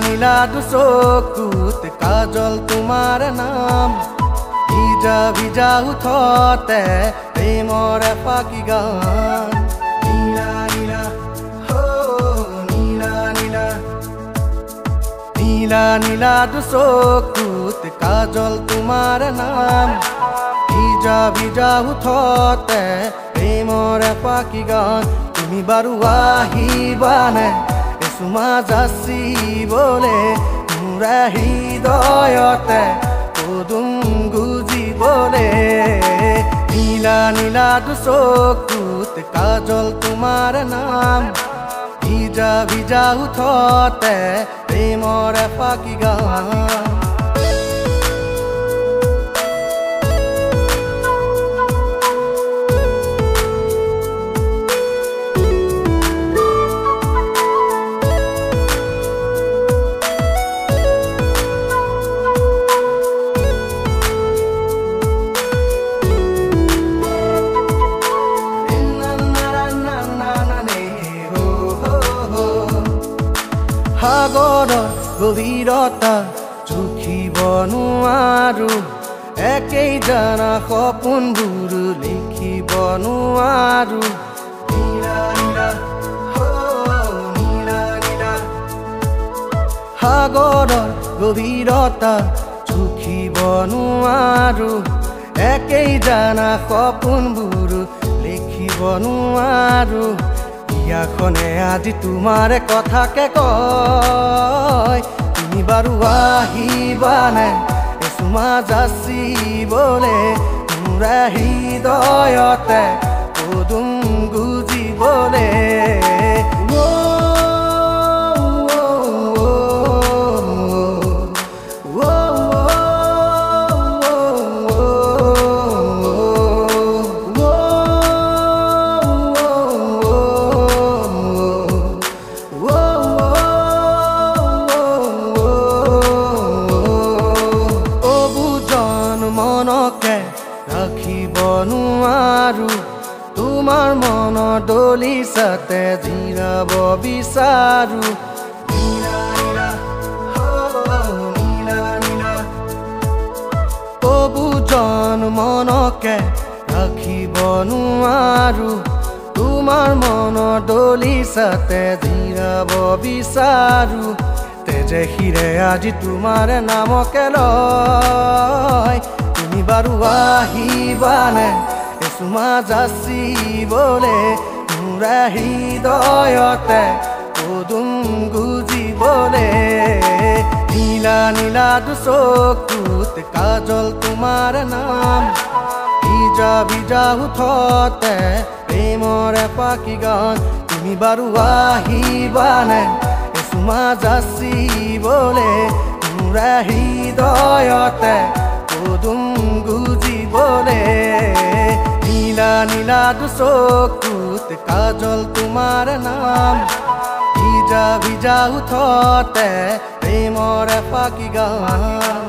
नीला दुसोकुत काजल तुम्हार नाम ভিজা ভিজা উঠতে প্ৰেমৰ পাখি গান নীলা নীলা হো নীলা নীলা নীলা নীলা দুচকুত কাজল তোমাৰ নাম ভিজা ভিজা উঠতে প্ৰেমৰ পাখি গান তুমি বাৰু আহিবানে এসুমা যাচিবলে মোৰ হৃদয়তে পদুম গুজিবলে নীলা নীলা দুচকুত কাজল তোমাৰ নাম ভিজা ভিজা উঠতে প্ৰেমৰ পাখি গান সাগৰৰ গভীৰতা জুখিব নোৱাৰো একেই জানা সপোনবোৰ লিখিব নোৱাৰো নীলা নীলা হো নীলা নীলা সাগৰৰ গভীৰতা জুখিব নোৱাৰো একেই জানা সপোনবোৰ লিখিব নোৱাৰো ইয়াখনে আজি তোমাৰ কথাকে কয় তুমি বাৰু আহিবানে এসুমা যাচিবলে মোৰ হৃদয়তে পদুম গুজিবলে ৰাখিব নোৱাৰো তোমাৰ মনৰ দলিছাতে জিৰাব বিচাৰো নীলা নীলা হো নীলা নীলা অবুজন মনকে ৰাখিব নোৱাৰো তোমাৰ মনৰ দলিছাতে জিৰাব বিচাৰো তেজে শিৰে আজি তোমাৰ নামকে লয় তুমি বাৰু আহিবানে এসুমা যাচিবলে মোৰ হৃদয়তে পদুম গুজিবলে নীলা নীলা দুচকুত কাজল তোমাৰ নাম ভিজা ভিজা উঠতে প্ৰেমৰ পাখি গান তুমি বাৰু আহিবানে এসুমা যাচিবলে মোৰ হৃদয়তে পদুম গুজিবলে নীলা নীলা দুচকুত কাজল তোমাৰ নাম ভিজা ভিজা উঠতে প্ৰেমৰ পাখি গান